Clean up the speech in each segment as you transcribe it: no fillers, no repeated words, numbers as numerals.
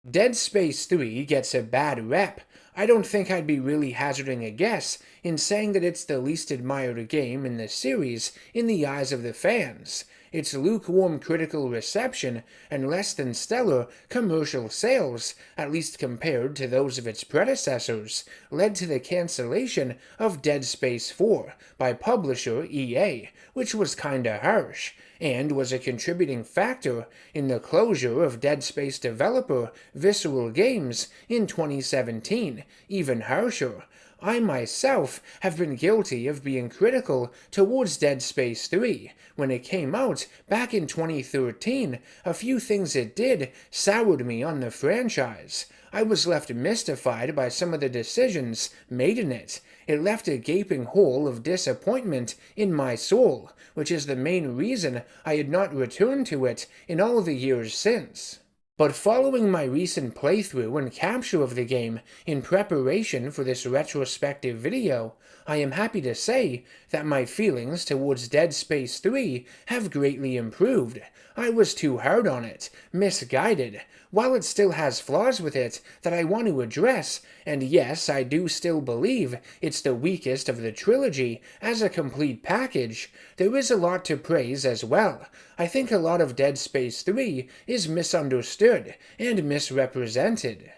Dead Space 3 gets a bad rep. I don't think I'd be really hazarding a guess in saying that it's the least admired game in the series in the eyes of the fans. Its lukewarm critical reception and less than stellar commercial sales, at least compared to those of its predecessors, led to the cancellation of Dead Space 4 by publisher EA, which was kinda harsh, and was a contributing factor in the closure of Dead Space developer Visceral Games in 2017, even harsher. I myself have been guilty of being critical towards Dead Space 3. When it came out back in 2013, a few things it did soured me on the franchise. I was left mystified by some of the decisions made in it. It left a gaping hole of disappointment in my soul, which is the main reason I had not returned to it in all the years since. But following my recent playthrough and capture of the game in preparation for this retrospective video, I am happy to say that my feelings towards Dead Space 3 have greatly improved. I was too hard on it, misguided. While it still has flaws with it that I want to address, and yes, I do still believe it's the weakest of the trilogy as a complete package, there is a lot to praise as well. I think a lot of Dead Space 3 is misunderstood and misrepresented.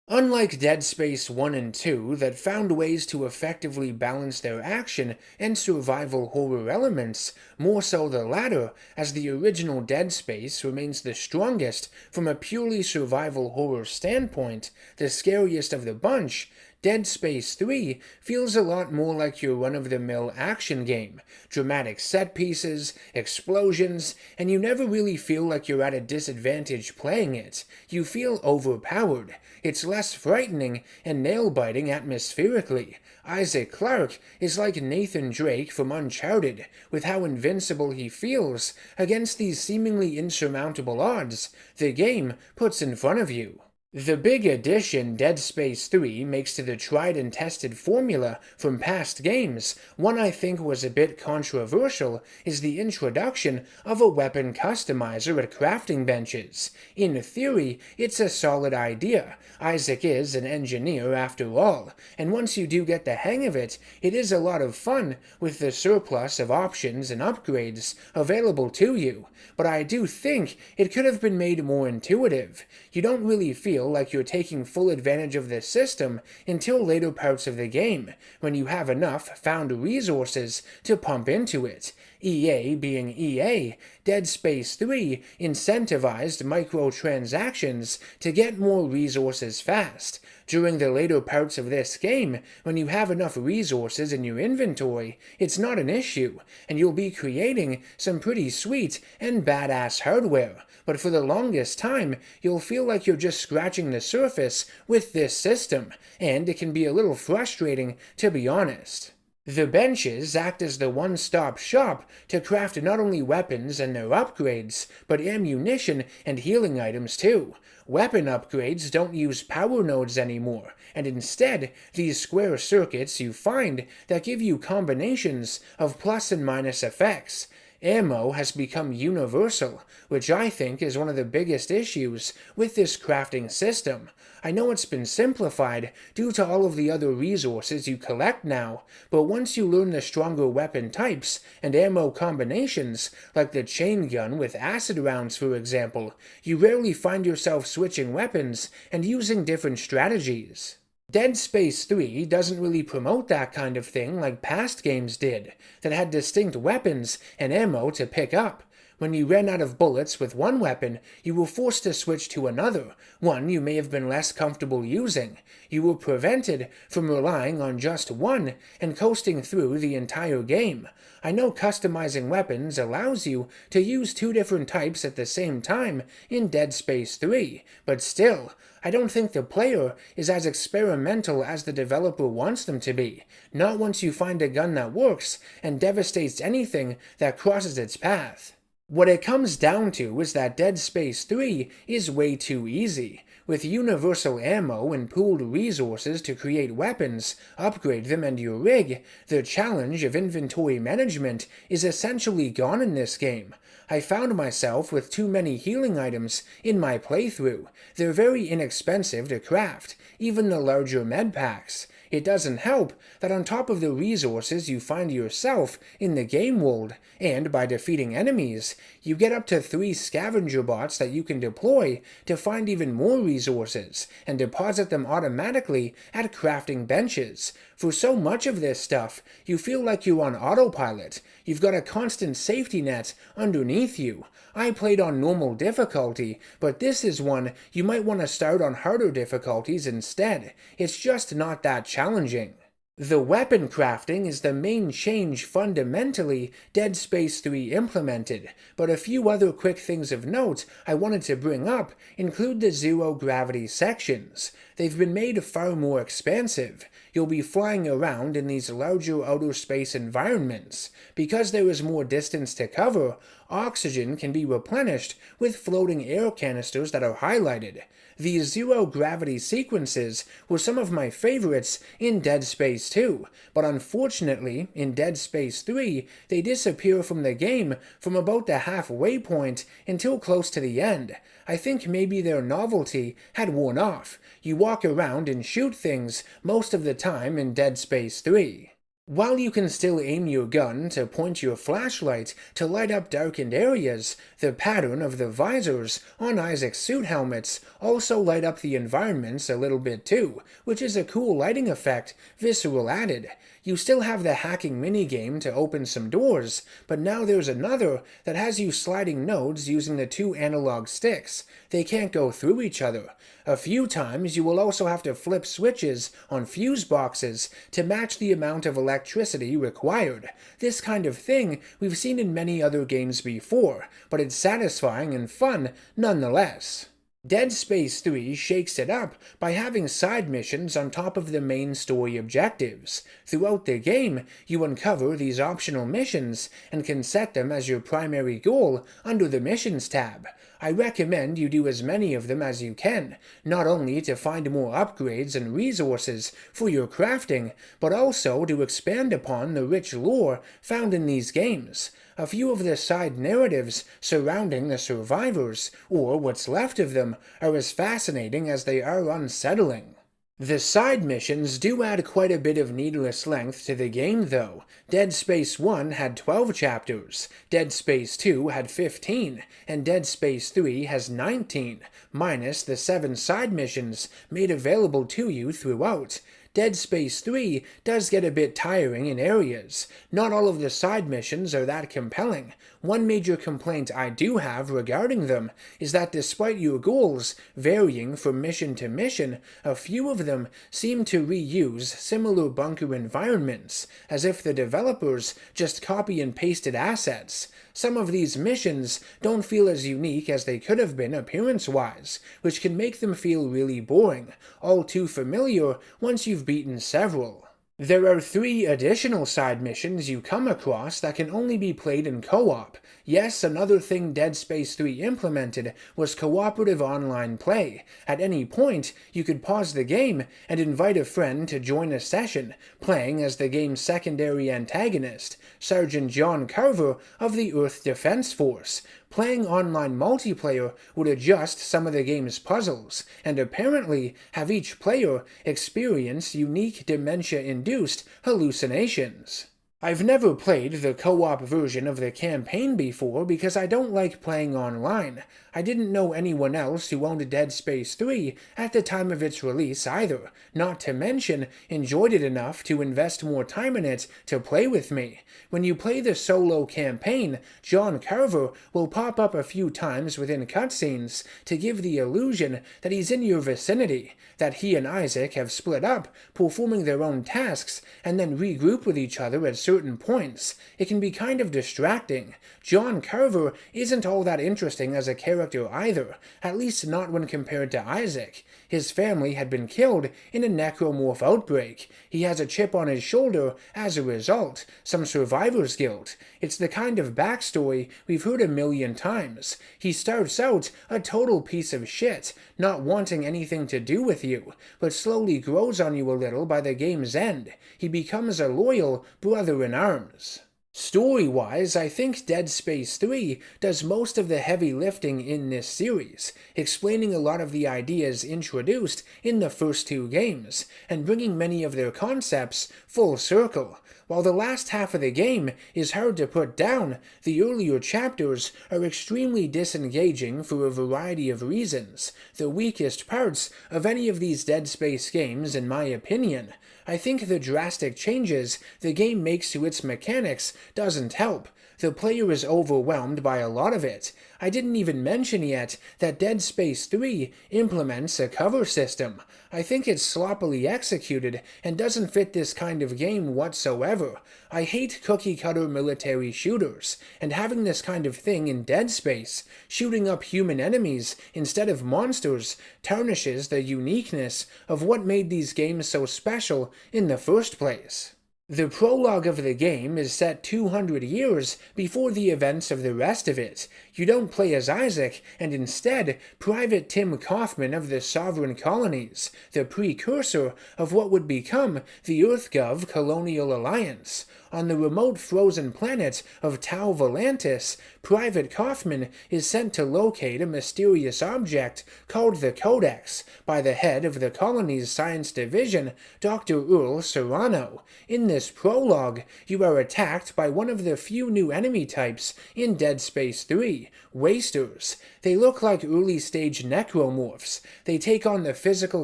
Unlike Dead Space 1 and 2 that found ways to effectively balance their action and survival horror elements, more so the latter, as the original Dead Space remains the strongest from a purely survival horror standpoint, the scariest of the bunch, Dead Space 3 feels a lot more like your run-of-the-mill action game. Dramatic set pieces, explosions, and you never really feel like you're at a disadvantage playing it. You feel overpowered. It's less frightening and nail-biting atmospherically. Isaac Clarke is like Nathan Drake from Uncharted, with how invincible he feels against these seemingly insurmountable odds the game puts in front of you. The big addition Dead Space 3 makes to the tried and tested formula from past games, one I think was a bit controversial, is the introduction of a weapon customizer at crafting benches. In theory, it's a solid idea. Isaac is an engineer after all, and once you do get the hang of it, it is a lot of fun with the surplus of options and upgrades available to you. But I do think it could have been made more intuitive. You don't really feel like you're taking full advantage of this system until later parts of the game, when you have enough found resources to pump into it. EA being EA, Dead Space 3 incentivized microtransactions to get more resources fast. During the later parts of this game, when you have enough resources in your inventory, it's not an issue, and you'll be creating some pretty sweet and badass hardware. But for the longest time, you'll feel like you're just scratching the surface with this system, and it can be a little frustrating, to be honest. The benches act as the one-stop shop to craft not only weapons and their upgrades, but ammunition and healing items too. Weapon upgrades don't use power nodes anymore, and instead, these square circuits you find that give you combinations of plus and minus effects. Ammo has become universal, which I think is one of the biggest issues with this crafting system. I know it's been simplified due to all of the other resources you collect now, but once you learn the stronger weapon types and ammo combinations, like the chain gun with acid rounds for example, you rarely find yourself switching weapons and using different strategies. Dead Space 3 doesn't really promote that kind of thing like past games did, that had distinct weapons and ammo to pick up. When you ran out of bullets with one weapon, you were forced to switch to another, one you may have been less comfortable using. You were prevented from relying on just one and coasting through the entire game. I know customizing weapons allows you to use two different types at the same time in Dead Space 3, but still, I don't think the player is as experimental as the developer wants them to be, not once you find a gun that works and devastates anything that crosses its path. What it comes down to is that Dead Space 3 is way too easy. With universal ammo and pooled resources to create weapons, upgrade them, and your rig, the challenge of inventory management is essentially gone in this game. I found myself with too many healing items in my playthrough. They're very inexpensive to craft, even the larger med packs. It doesn't help that on top of the resources you find yourself in the game world, and by defeating enemies, you get up to 3 scavenger bots that you can deploy to find even more resources, and deposit them automatically at crafting benches. For so much of this stuff, you feel like you're on autopilot. You've got a constant safety net underneath you. I played on normal difficulty, but this is one you might want to start on harder difficulties instead. It's just not that challenging. The weapon crafting is the main change fundamentally Dead Space 3 implemented, but a few other quick things of note I wanted to bring up include the zero-gravity sections. They've been made far more expansive. You'll be flying around in these larger outer space environments. Because there is more distance to cover, oxygen can be replenished with floating air canisters that are highlighted. These zero-gravity sequences were some of my favorites in Dead Space 2, but unfortunately, in Dead Space 3, they disappear from the game from about the halfway point until close to the end. I think maybe their novelty had worn off. You walk around and shoot things most of the time in Dead Space 3. While you can still aim your gun to point your flashlight to light up darkened areas, the pattern of the visors on Isaac's suit helmets also light up the environments a little bit too, which is a cool lighting effect Visceral added. You still have the hacking minigame to open some doors, but now there's another that has you sliding nodes using the 2 analog sticks. They can't go through each other. A few times you will also have to flip switches on fuse boxes to match the amount of electricity required. This kind of thing we've seen in many other games before, but it's satisfying and fun nonetheless. Dead Space 3 shakes it up by having side missions on top of the main story objectives. Throughout the game, you uncover these optional missions and can set them as your primary goal under the Missions tab. I recommend you do as many of them as you can, not only to find more upgrades and resources for your crafting, but also to expand upon the rich lore found in these games. A few of the side narratives surrounding the survivors, or what's left of them, are as fascinating as they are unsettling. The side missions do add quite a bit of needless length to the game though. Dead Space 1 had 12 chapters, Dead Space 2 had 15, and Dead Space 3 has 19, minus the 7 side missions made available to you throughout. Dead Space 3 does get a bit tiring in areas. Not all of the side missions are that compelling. One major complaint I do have regarding them is that despite your goals varying from mission to mission, a few of them seem to reuse similar bunker environments, as if the developers just copy and pasted assets. Some of these missions don't feel as unique as they could have been appearance-wise, which can make them feel really boring, all too familiar once you've beaten several. There are 3 additional side missions you come across that can only be played in co-op. Yes, another thing Dead Space 3 implemented was cooperative online play. At any point, you could pause the game and invite a friend to join a session, playing as the game's secondary antagonist, Sergeant John Carver of the Earth Defense Force. Playing online multiplayer would adjust some of the game's puzzles, and apparently have each player experience unique dementia-induced hallucinations. I've never played the co-op version of the campaign before because I don't like playing online. I didn't know anyone else who owned Dead Space 3 at the time of its release either, not to mention enjoyed it enough to invest more time in it to play with me. When you play the solo campaign, John Carver will pop up a few times within cutscenes to give the illusion that he's in your vicinity, that he and Isaac have split up, performing their own tasks, and then regroup with each other at certain points, it can be kind of distracting. John Carver isn't all that interesting as a character either, at least not when compared to Isaac. His family had been killed in a necromorph outbreak. He has a chip on his shoulder as a result, some survivor's guilt. It's the kind of backstory we've heard a million times. He starts out a total piece of shit, not wanting anything to do with you, but slowly grows on you a little by the game's end. He becomes a loyal brother-in-arms. Story-wise, I think Dead Space 3 does most of the heavy lifting in this series, explaining a lot of the ideas introduced in the first two games, and bringing many of their concepts full circle. While the last half of the game is hard to put down, the earlier chapters are extremely disengaging for a variety of reasons, the weakest parts of any of these Dead Space games in my opinion. I think the drastic changes the game makes to its mechanics doesn't help. The player is overwhelmed by a lot of it. I didn't even mention yet that Dead Space 3 implements a cover system. I think it's sloppily executed and doesn't fit this kind of game whatsoever. I hate cookie-cutter military shooters, and having this kind of thing in Dead Space, shooting up human enemies instead of monsters, tarnishes the uniqueness of what made these games so special in the first place. The prologue of the game is set 200 years before the events of the rest of it. You don't play as Isaac, and instead, Private Tim Kaufman of the Sovereign Colonies, the precursor of what would become the EarthGov Colonial Alliance. On the remote frozen planet of Tau Volantis, Private Kaufman is sent to locate a mysterious object called the Codex by the head of the colony's science division, Dr. Earl Serrano. In this prologue, you are attacked by one of the few new enemy types in Dead Space 3, Wasters. They look like early-stage necromorphs. They take on the physical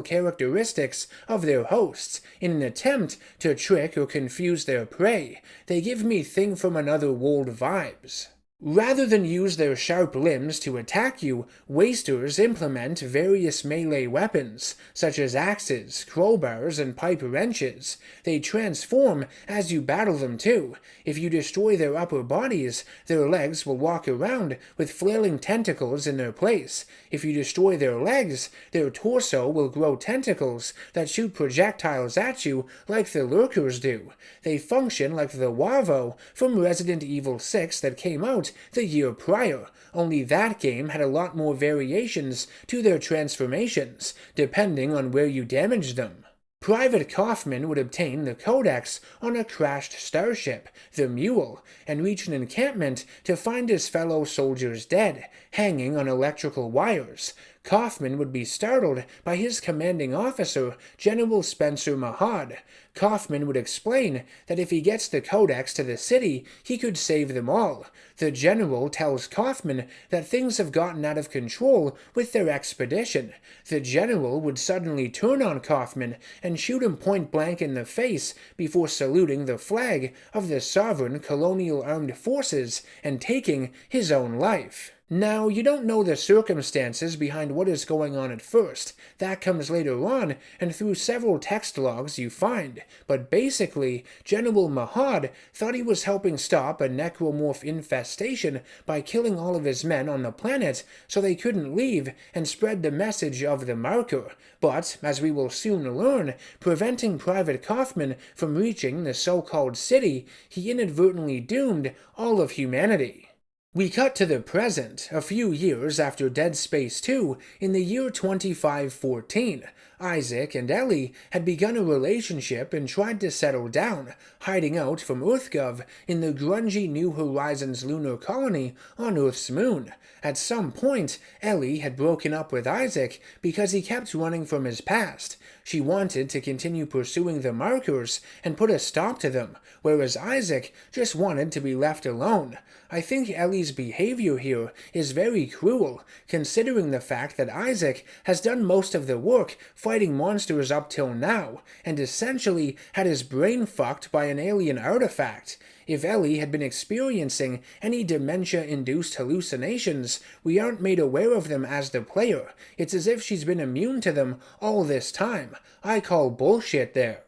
characteristics of their hosts in an attempt to trick or confuse their prey. They give me Thing from Another World vibes. Rather than use their sharp limbs to attack you, Wasters implement various melee weapons, such as axes, crowbars, and pipe wrenches. They transform as you battle them too. If you destroy their upper bodies, their legs will walk around with flailing tentacles in their place. If you destroy their legs, their torso will grow tentacles that shoot projectiles at you like the Lurkers do. They function like the Wavo from Resident Evil 6 that came out the year prior, only that game had a lot more variations to their transformations, depending on where you damaged them. Private Kaufman would obtain the Codex on a crashed starship, the Mule, and reach an encampment to find his fellow soldiers dead, hanging on electrical wires. Kaufman would be startled by his commanding officer, General Spencer Mahad. Kaufman would explain that if he gets the Codex to the city, he could save them all. The general tells Kaufman that things have gotten out of control with their expedition. The general would suddenly turn on Kaufman and shoot him point blank in the face before saluting the flag of the Sovereign Colonial Armed Forces and taking his own life. Now, you don't know the circumstances behind what is going on at first. That comes later on, and through several text logs you find. But basically, General Mahad thought he was helping stop a necromorph infestation by killing all of his men on the planet so they couldn't leave and spread the message of the marker. But, as we will soon learn, preventing Private Kaufman from reaching the so-called city, he inadvertently doomed all of humanity. We cut to the present, a few years after Dead Space 2, in the year 2514. Isaac and Ellie had begun a relationship and tried to settle down, hiding out from EarthGov in the grungy New Horizons lunar colony on Earth's moon. At some point, Ellie had broken up with Isaac because he kept running from his past. She wanted to continue pursuing the markers and put a stop to them, whereas Isaac just wanted to be left alone. I think Ellie's behavior here is very cruel, considering the fact that Isaac has done most of the work fighting monsters up till now, and essentially had his brain fucked by an alien artifact. If Ellie had been experiencing any dementia-induced hallucinations, we aren't made aware of them as the player. It's as if she's been immune to them all this time. I call bullshit there.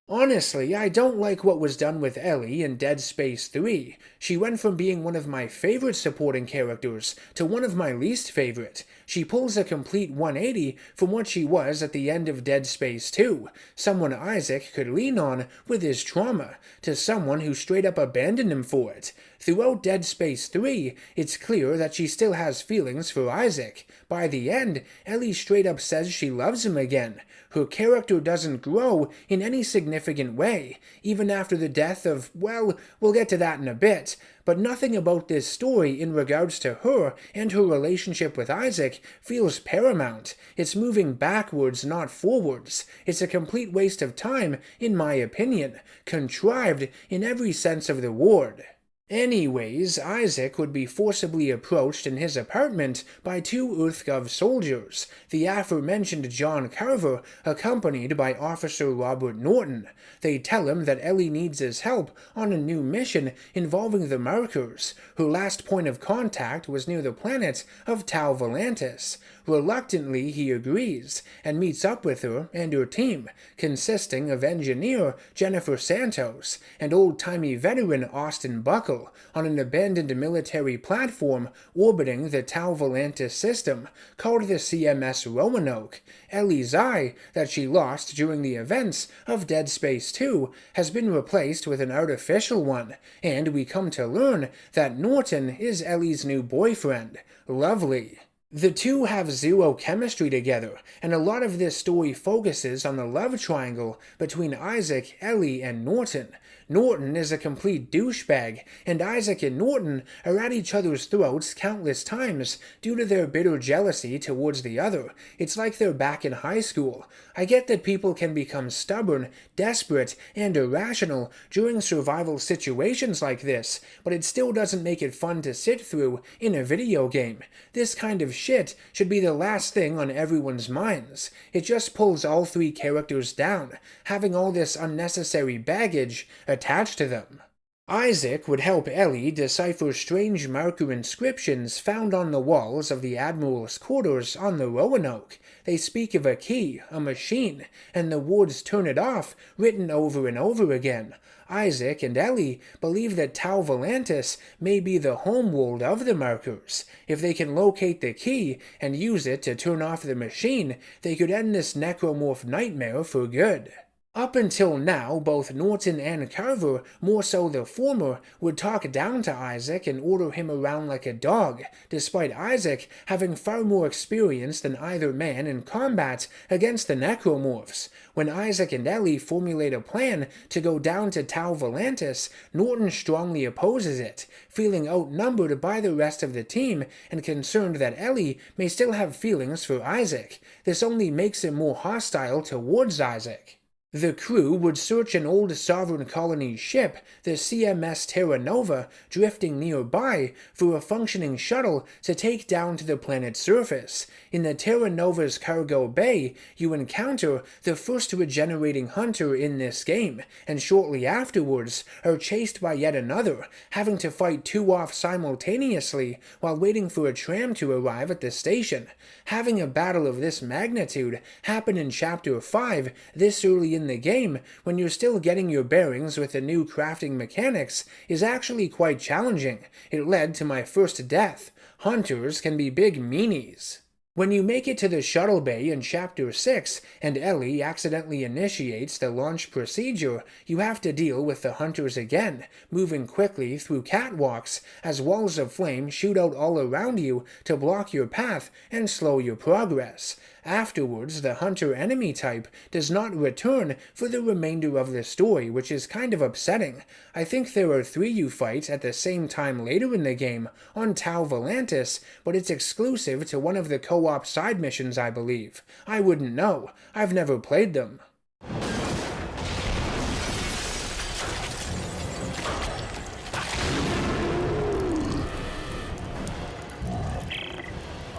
Honestly, I don't like what was done with Ellie in Dead Space 3. She went from being one of my favorite supporting characters to one of my least favorite. She pulls a complete 180 from what she was at the end of Dead Space 2, someone Isaac could lean on with his trauma, to someone who straight up abandoned him for it. Throughout Dead Space 3, it's clear that she still has feelings for Isaac. By the end, Ellie straight up says she loves him again. Her character doesn't grow in any significant way, even after the death of, well, we'll get to that in a bit, but nothing about this story in regards to her and her relationship with Isaac feels paramount. It's moving backwards, not forwards. It's a complete waste of time, in my opinion, contrived in every sense of the word. Anyways, Isaac would be forcibly approached in his apartment by two EarthGov soldiers, the aforementioned John Carver, accompanied by Officer Robert Norton. They tell him that Ellie needs his help on a new mission involving the Markers. Her last point of contact was near the planet of Tau Volantis. Reluctantly, he agrees, and meets up with her and her team, consisting of engineer Jennifer Santos and old-timey veteran Austin Buckle, on an abandoned military platform orbiting the Tau Volantis system, called the CMS Roanoke. Ellie's eye, that she lost during the events of Dead Space 2, has been replaced with an artificial one, and we come to learn that Norton is Ellie's new boyfriend. Lovely. The two have zero chemistry together, and a lot of this story focuses on the love triangle between Isaac, Ellie, and Norton. Norton is a complete douchebag, and Isaac and Norton are at each other's throats countless times due to their bitter jealousy towards the other. It's like they're back in high school. I get that people can become stubborn, desperate, and irrational during survival situations like this, but it still doesn't make it fun to sit through in a video game. This kind of shit should be the last thing on everyone's minds. It just pulls all three characters down, having all this unnecessary baggage attached to them. Isaac would help Ellie decipher strange marker inscriptions found on the walls of the Admiral's quarters on the Roanoke. They speak of a key, a machine, and the words "turn it off" written over and over again. Isaac and Ellie believe that Tau Volantis may be the homeworld of the Markers. If they can locate the key and use it to turn off the machine, they could end this necromorph nightmare for good. Up until now, both Norton and Carver, more so the former, would talk down to Isaac and order him around like a dog, despite Isaac having far more experience than either man in combat against the necromorphs. When Isaac and Ellie formulate a plan to go down to Tau Volantis, Norton strongly opposes it, feeling outnumbered by the rest of the team and concerned that Ellie may still have feelings for Isaac. This only makes him more hostile towards Isaac. The crew would search an old Sovereign Colony ship, the CMS Terra Nova, drifting nearby, for a functioning shuttle to take down to the planet's surface. In the Terra Nova's cargo bay, you encounter the first regenerating hunter in this game, and shortly afterwards are chased by yet another, having to fight two off simultaneously while waiting for a tram to arrive at the station. Having a battle of this magnitude happen in Chapter 5 this early in the game, when you're still getting your bearings with the new crafting mechanics, is actually quite challenging. It led to my first death. Hunters can be big meanies. When you make it to the shuttle bay in Chapter 6, and Ellie accidentally initiates the launch procedure, you have to deal with the hunters again, moving quickly through catwalks as walls of flame shoot out all around you to block your path and slow your progress. Afterwards, the hunter enemy type does not return for the remainder of the story, which is kind of upsetting. I think there are 3 you fight at the same time later in the game on Tau Volantis, but it's exclusive to one of the co-op side missions, I believe. I wouldn't know. I've never played them.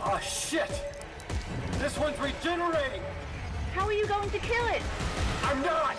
Oh, shit! This one's regenerating! How are you going to kill it? I'm not!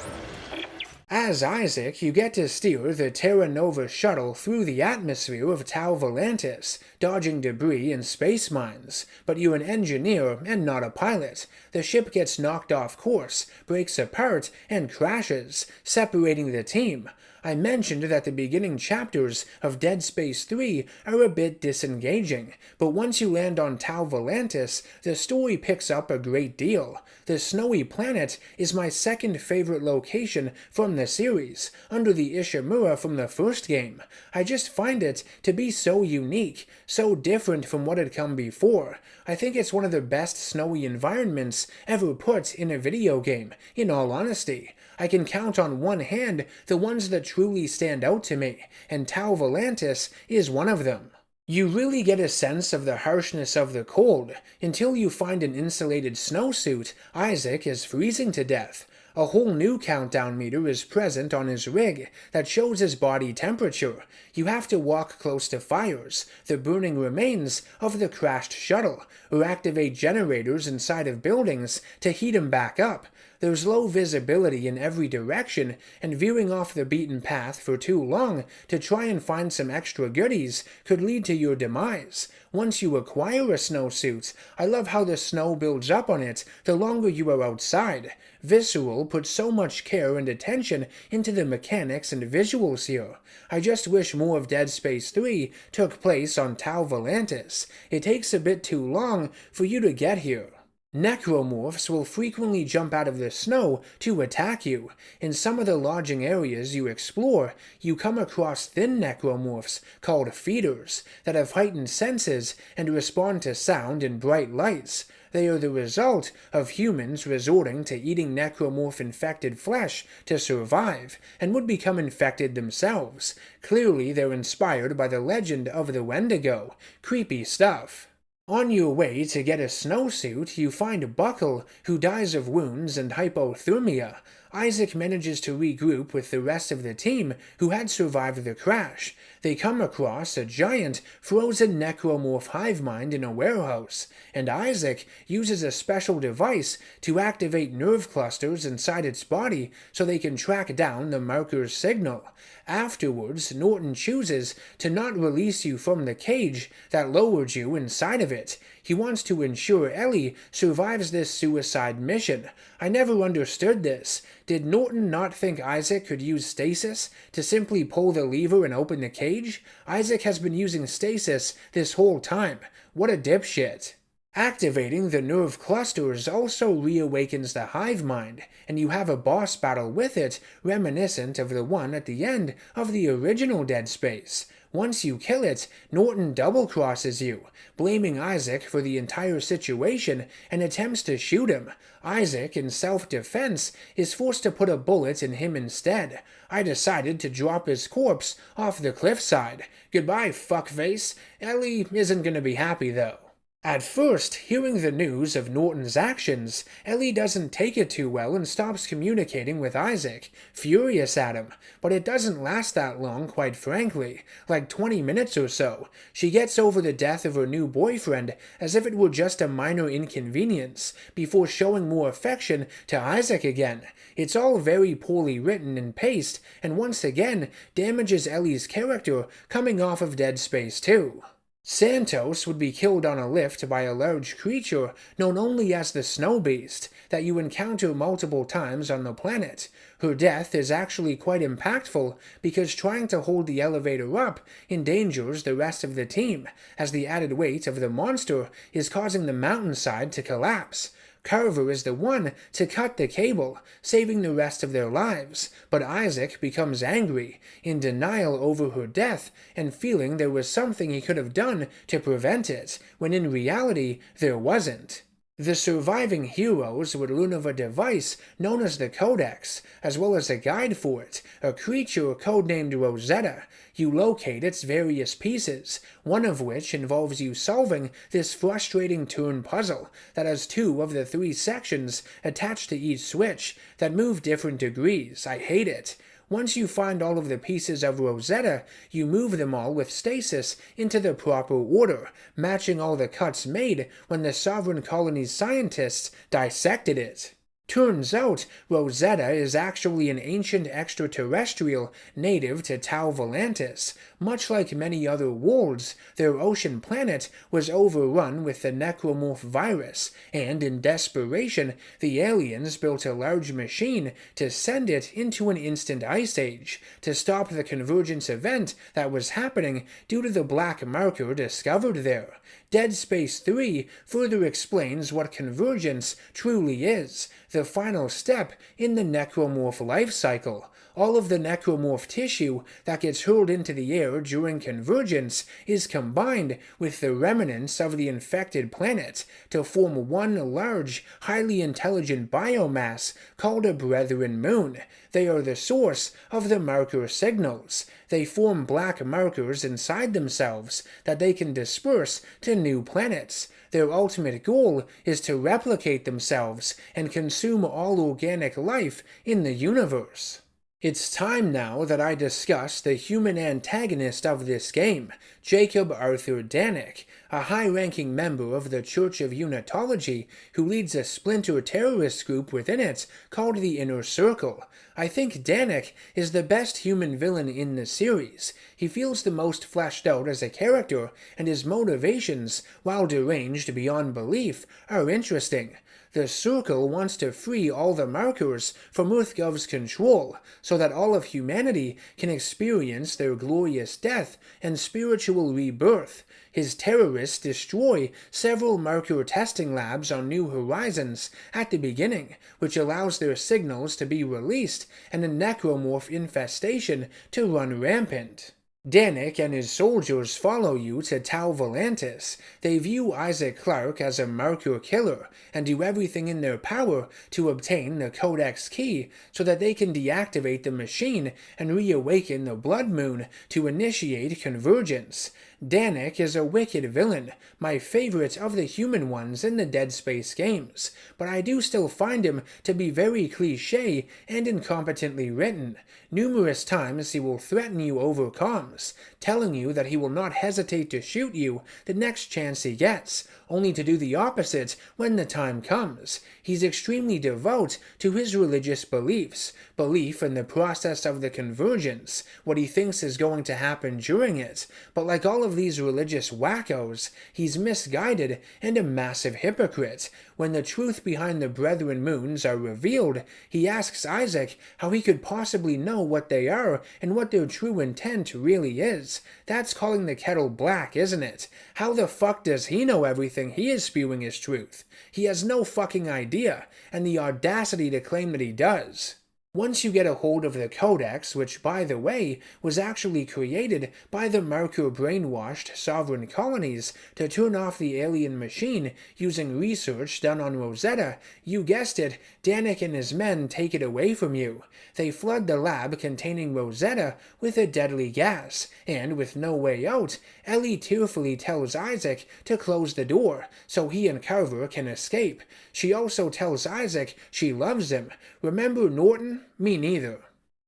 As Isaac, you get to steer the Terra Nova shuttle through the atmosphere of Tau Volantis, dodging debris and space mines, but you're an engineer and not a pilot. The ship gets knocked off course, breaks apart, and crashes, separating the team. I mentioned that the beginning chapters of Dead Space 3 are a bit disengaging, but once you land on Tau Volantis, the story picks up a great deal. The snowy planet is my second favorite location from the series, under the Ishimura from the first game. I just find it to be so unique, so different from what had come before. I think it's one of the best snowy environments ever put in a video game, in all honesty. I can count on one hand the ones that truly stand out to me, and Tau Volantis is one of them. You really get a sense of the harshness of the cold. Until you find an insulated snowsuit, Isaac is freezing to death. A whole new countdown meter is present on his rig that shows his body temperature. You have to walk close to fires, the burning remains of the crashed shuttle, or activate generators inside of buildings to heat him back up. There's low visibility in every direction, and veering off the beaten path for too long to try and find some extra goodies could lead to your demise. Once you acquire a snowsuit, I love how the snow builds up on it the longer you are outside. Visceral puts so much care and attention into the mechanics and visuals here. I just wish more of Dead Space 3 took place on Tau Volantis. It takes a bit too long for you to get here. Necromorphs will frequently jump out of the snow to attack you. In some of the lodging areas you explore, you come across thin necromorphs called feeders that have heightened senses and respond to sound and bright lights. They are the result of humans resorting to eating necromorph-infected flesh to survive, and would become infected themselves. Clearly they're inspired by the legend of the Wendigo. Creepy stuff. On your way to get a snowsuit, you find Buckle, who dies of wounds and hypothermia. Isaac manages to regroup with the rest of the team who had survived the crash. They come across a giant, frozen necromorph hive mind in a warehouse, and Isaac uses a special device to activate nerve clusters inside its body so they can track down the marker's signal. Afterwards, Norton chooses to not release you from the cage that lowered you inside of it. He wants to ensure Ellie survives this suicide mission. I never understood this. Did Norton not think Isaac could use stasis to simply pull the lever and open the cage? Isaac has been using stasis this whole time. What a dipshit. Activating the nerve clusters also reawakens the hive mind, and you have a boss battle with it reminiscent of the one at the end of the original Dead Space. Once you kill it, Norton double-crosses you, blaming Isaac for the entire situation and attempts to shoot him. Isaac, in self-defense, is forced to put a bullet in him instead. I decided to drop his corpse off the cliffside. Goodbye, fuckface. Ellie isn't gonna be happy, though. At first, hearing the news of Norton's actions, Ellie doesn't take it too well and stops communicating with Isaac, furious at him. But it doesn't last that long, quite frankly, like 20 minutes or so. She gets over the death of her new boyfriend as if it were just a minor inconvenience, before showing more affection to Isaac again. It's all very poorly written and paced, and once again damages Ellie's character coming off of Dead Space 2. Santos would be killed on a lift by a large creature known only as the Snow Beast that you encounter multiple times on the planet. Her death is actually quite impactful because trying to hold the elevator up endangers the rest of the team, as the added weight of the monster is causing the mountainside to collapse. Carver is the one to cut the cable, saving the rest of their lives, but Isaac becomes angry, in denial over her death, and feeling there was something he could have done to prevent it, when in reality there wasn't. The surviving heroes would learn of a device known as the Codex, as well as a guide for it, a creature codenamed Rosetta. You locate its various pieces, one of which involves you solving this frustrating turn puzzle that has 2 of the 3 sections attached to each switch that move different degrees. I hate it. Once you find all of the pieces of Rosetta, you move them all with stasis into the proper order, matching all the cuts made when the Sovereign Colony's scientists dissected it. Turns out, Rosetta is actually an ancient extraterrestrial native to Tau Volantis. Much like many other worlds, their ocean planet was overrun with the necromorph virus, and in desperation, the aliens built a large machine to send it into an instant ice age, to stop the convergence event that was happening due to the black marker discovered there. Dead Space 3 further explains what convergence truly is, the final step in the necromorph life cycle. All of the necromorph tissue that gets hurled into the air during convergence is combined with the remnants of the infected planet to form one large, highly intelligent biomass called a brethren moon. They are the source of the marker signals. They form black markers inside themselves that they can disperse to new planets. Their ultimate goal is to replicate themselves and consume all organic life in the universe. It's time now that I discuss the human antagonist of this game, Jacob Arthur Danik, a high-ranking member of the Church of Unitology who leads a splinter terrorist group within it called the Inner Circle. I think Danik is the best human villain in the series. He feels the most fleshed out as a character, and his motivations, while deranged beyond belief, are interesting. The Circle wants to free all the markers from EarthGov's control, so that all of humanity can experience their glorious death and spiritual rebirth. His terrorists destroy several marker testing labs on New Horizons at the beginning, which allows their signals to be released and a necromorph infestation to run rampant. Danik and his soldiers follow you to Tau Volantis. They view Isaac Clarke as a marker killer and do everything in their power to obtain the Codex key so that they can deactivate the machine and reawaken the Blood Moon to initiate convergence. Danik is a wicked villain, my favorite of the human ones in the Dead Space games, but I do still find him to be very cliché and incompetently written. Numerous times he will threaten you over comms, telling you that he will not hesitate to shoot you the next chance he gets, only to do the opposite when the time comes. He's extremely devout to his religious beliefs, belief in the process of the convergence, what he thinks is going to happen during it, but like all of these religious wackos, he's misguided and a massive hypocrite. When the truth behind the Brethren Moons are revealed, he asks Isaac how he could possibly know what they are and what their true intent really is. That's calling the kettle black, isn't it? How the fuck does he know everything he is spewing is truth? He has no fucking idea, and the audacity to claim that he does. Once you get a hold of the Codex, which, by the way, was actually created by the marker-brainwashed sovereign colonies to turn off the alien machine using research done on Rosetta, you guessed it, Danik and his men take it away from you. They flood the lab containing Rosetta with a deadly gas, and with no way out, Ellie tearfully tells Isaac to close the door so he and Carver can escape. She also tells Isaac she loves him. Remember Norton? Me neither.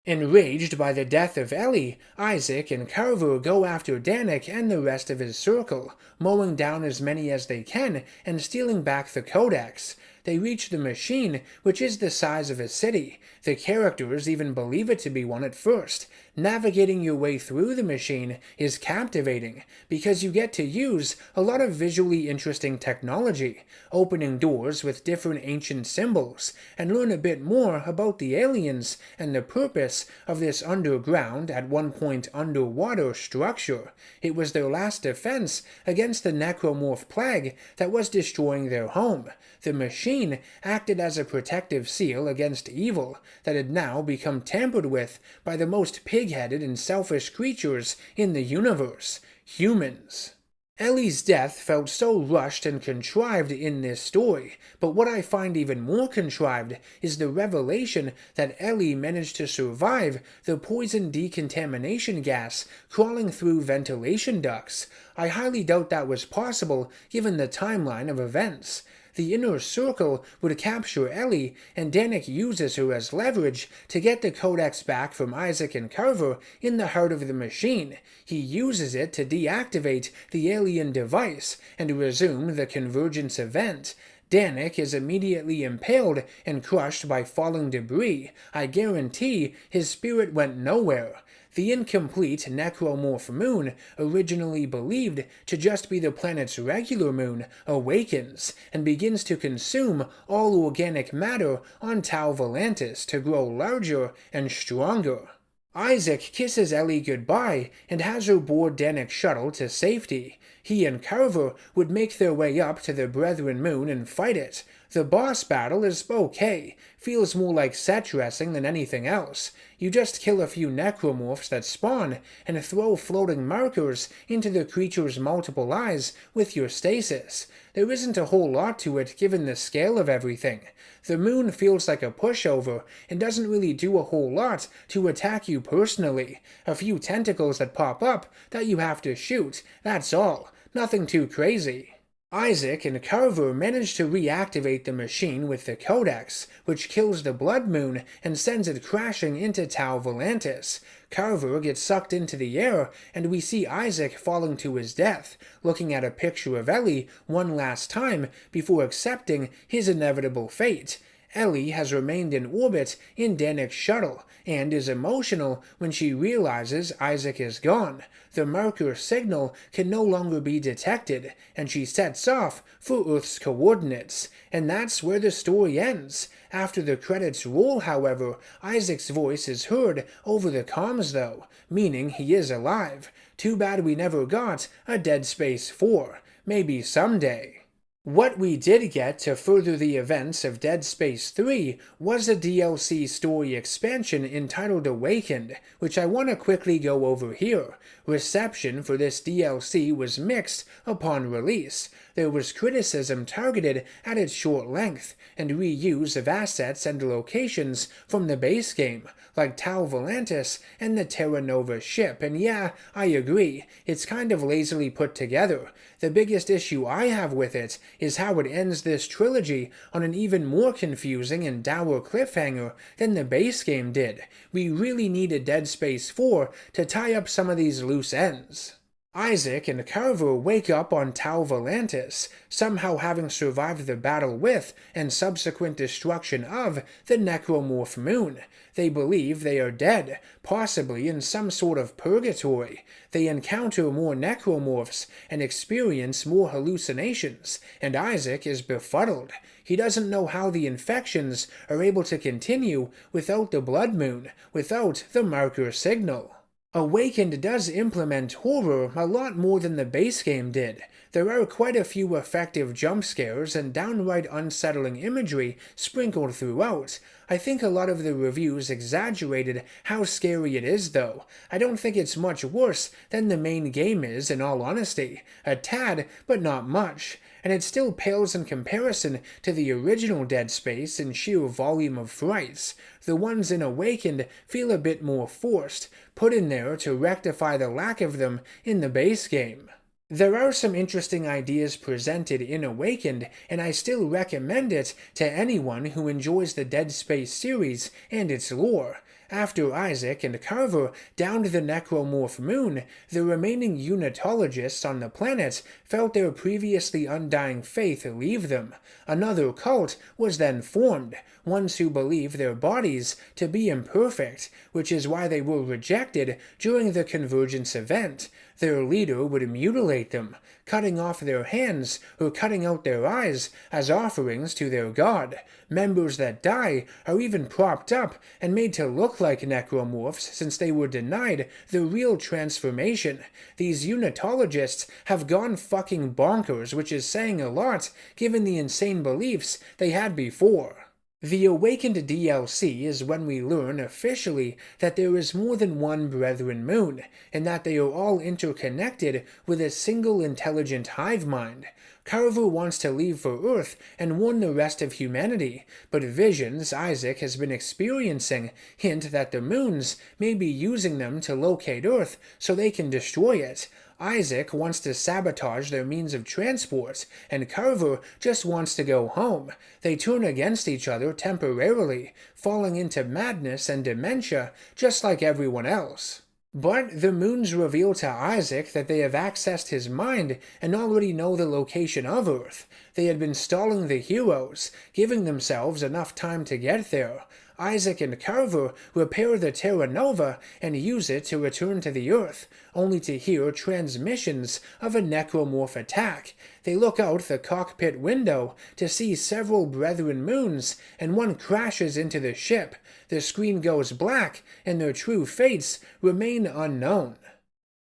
Enraged by the death of Ellie, Isaac and Carver go after Danik and the rest of his circle, mowing down as many as they can and stealing back the Codex. They reach the machine, which is the size of a city. The characters even believe it to be one at first. Navigating your way through the machine is captivating, because you get to use a lot of visually interesting technology, opening doors with different ancient symbols, and learn a bit more about the aliens and the purpose of this underground, at one point underwater, structure. It was their last defense against the necromorph plague that was destroying their home. The machine acted as a protective seal against evil that had now become tampered with by the most pig-headed and selfish creatures in the universe, humans. Ellie's death felt so rushed and contrived in this story, but what I find even more contrived is the revelation that Ellie managed to survive the poison decontamination gas crawling through ventilation ducts. I highly doubt that was possible given the timeline of events. The Inner Circle would capture Ellie, and Danik uses her as leverage to get the Codex back from Isaac and Carver in the heart of the machine. He uses it to deactivate the alien device and resume the convergence event. Danik is immediately impaled and crushed by falling debris. I guarantee his spirit went nowhere. The incomplete necromorph moon, originally believed to just be the planet's regular moon, awakens and begins to consume all organic matter on Tau Volantis to grow larger and stronger. Isaac kisses Ellie goodbye and has her board Danik's shuttle to safety. He and Carver would make their way up to the Brethren moon and fight it. The boss battle is okay, feels more like set dressing than anything else. You just kill a few necromorphs that spawn and throw floating markers into the creature's multiple eyes with your stasis. There isn't a whole lot to it given the scale of everything. The moon feels like a pushover and doesn't really do a whole lot to attack you personally. A few tentacles that pop up that you have to shoot, that's all. Nothing too crazy. Isaac and Carver manage to reactivate the machine with the Codex, which kills the Blood Moon and sends it crashing into Tau Volantis. Carver gets sucked into the air, and we see Isaac falling to his death, looking at a picture of Ellie one last time before accepting his inevitable fate. Ellie has remained in orbit in Danik's shuttle, and is emotional when she realizes Isaac is gone. The marker signal can no longer be detected, and she sets off for Earth's coordinates. And that's where the story ends. After the credits roll, however, Isaac's voice is heard over the comms though, meaning he is alive. Too bad we never got a Dead Space 4. Maybe someday. What we did get to further the events of Dead Space 3 was a DLC story expansion entitled Awakened, which I want to quickly go over here. Reception for this DLC was mixed upon release. There was criticism targeted at its short length, and reuse of assets and locations from the base game, like Tau Volantis and the Terra Nova ship, and yeah, I agree, it's kind of lazily put together. The biggest issue I have with it is how it ends this trilogy on an even more confusing and dour cliffhanger than the base game did. We really needed Dead Space 4 to tie up some of these loose ends. Isaac and Carver wake up on Tau Volantis, somehow having survived the battle with and subsequent destruction of the necromorph moon. They believe they are dead, possibly in some sort of purgatory. They encounter more necromorphs and experience more hallucinations, and Isaac is befuddled. He doesn't know how the infections are able to continue without the blood moon, without the marker signal. Awakened does implement horror a lot more than the base game did. There are quite a few effective jump scares and downright unsettling imagery sprinkled throughout. I think a lot of the reviews exaggerated how scary it is though. I don't think it's much worse than the main game is, in all honesty. A tad, but not much. And it still pales in comparison to the original Dead Space in sheer volume of frights. The ones in Awakened feel a bit more forced, put in there to rectify the lack of them in the base game. There are some interesting ideas presented in Awakened, and I still recommend it to anyone who enjoys the Dead Space series and its lore. After Isaac and Carver downed the necromorph moon, the remaining unitologists on the planet felt their previously undying faith leave them. Another cult was then formed, ones who believe their bodies to be imperfect, which is why they were rejected during the Convergence event. Their leader would mutilate them, cutting off their hands or cutting out their eyes as offerings to their god. Members that die are even propped up and made to look like necromorphs since they were denied the real transformation. These unitologists have gone fucking bonkers, which is saying a lot given the insane beliefs they had before. The Awakened DLC is when we learn officially that there is more than one Brethren moon, and that they are all interconnected with a single intelligent hive mind. Carver wants to leave for Earth and warn the rest of humanity, but visions Isaac has been experiencing hint that the moons may be using them to locate Earth so they can destroy it. Isaac wants to sabotage their means of transport, and Carver just wants to go home. They turn against each other temporarily, falling into madness and dementia just like everyone else. But the moons reveal to Isaac that they have accessed his mind and already know the location of Earth. They had been stalling the heroes, giving themselves enough time to get there. Isaac and Carver repair the Terra Nova and use it to return to the Earth, only to hear transmissions of a necromorph attack. They look out the cockpit window to see several brethren moons, and one crashes into the ship. The screen goes black, and their true fates remain unknown.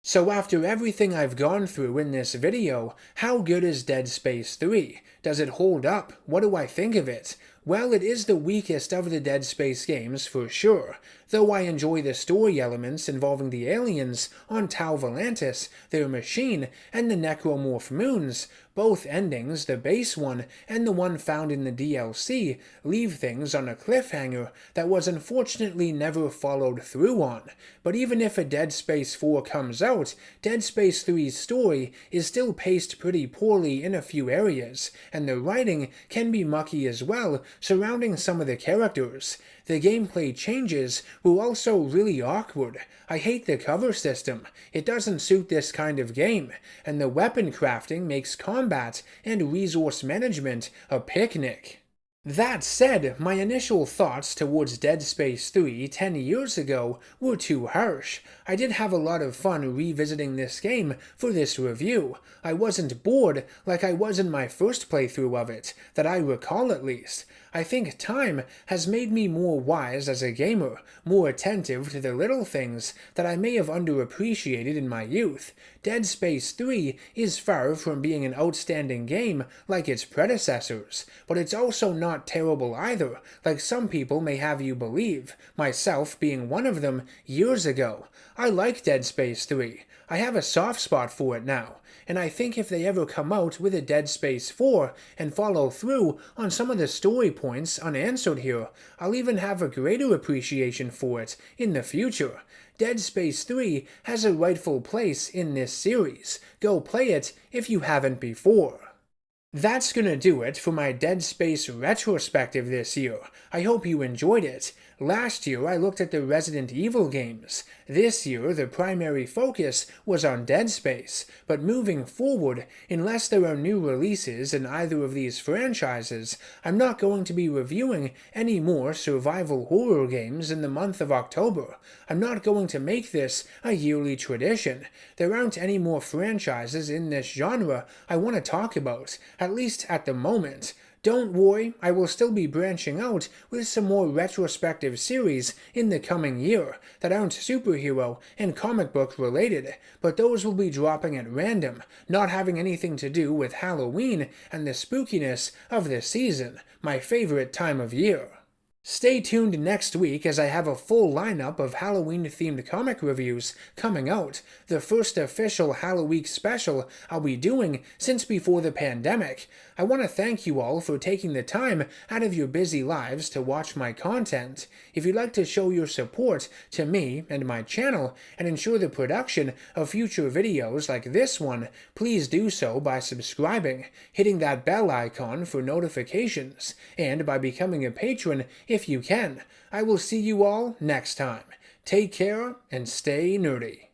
So after everything I've gone through in this video, how good is Dead Space 3? Does it hold up? What do I think of it? Well, it is the weakest of the Dead Space games for sure, though I enjoy the story elements involving the aliens on Tau Volantis, their machine, and the necromorph moons. Both endings, the base one and the one found in the DLC, leave things on a cliffhanger that was unfortunately never followed through on. But even if a Dead Space 4 comes out, Dead Space 3's story is still paced pretty poorly in a few areas, and the writing can be mucky as well surrounding some of the characters. The gameplay changes were also really awkward. I hate the cover system. It doesn't suit this kind of game, and the weapon crafting makes combat and resource management a picnic. That said, my initial thoughts towards Dead Space 3 10 years ago were too harsh. I did have a lot of fun revisiting this game for this review. I wasn't bored like I was in my first playthrough of it, that I recall at least. I think time has made me more wise as a gamer, more attentive to the little things that I may have underappreciated in my youth. Dead Space 3 is far from being an outstanding game like its predecessors, but it's also not terrible either, like some people may have you believe, myself being one of them years ago. I like Dead Space 3. I have a soft spot for it now, and I think if they ever come out with a Dead Space 4 and follow through on some of the story points unanswered here, I'll even have a greater appreciation for it in the future. Dead Space 3 has a rightful place in this series. Go play it if you haven't before. That's gonna do it for my Dead Space retrospective this year. I hope you enjoyed it. Last year I looked at the Resident Evil games. This year the primary focus was on Dead Space, but moving forward, unless there are new releases in either of these franchises, I'm not going to be reviewing any more survival horror games in the month of October. I'm not going to make this a yearly tradition. There aren't any more franchises in this genre I want to talk about, at least at the moment. Don't worry, I will still be branching out with some more retrospective series in the coming year that aren't superhero and comic book related, but those will be dropping at random, not having anything to do with Halloween and the spookiness of the season, my favorite time of year. Stay tuned next week as I have a full lineup of Halloween-themed comic reviews coming out, the first official Halloween special I'll be doing since before the pandemic. I want to thank you all for taking the time out of your busy lives to watch my content. If you'd like to show your support to me and my channel and ensure the production of future videos like this one, please do so by subscribing, hitting that bell icon for notifications, and by becoming a patron if you can. I will see you all next time. Take care and stay nerdy.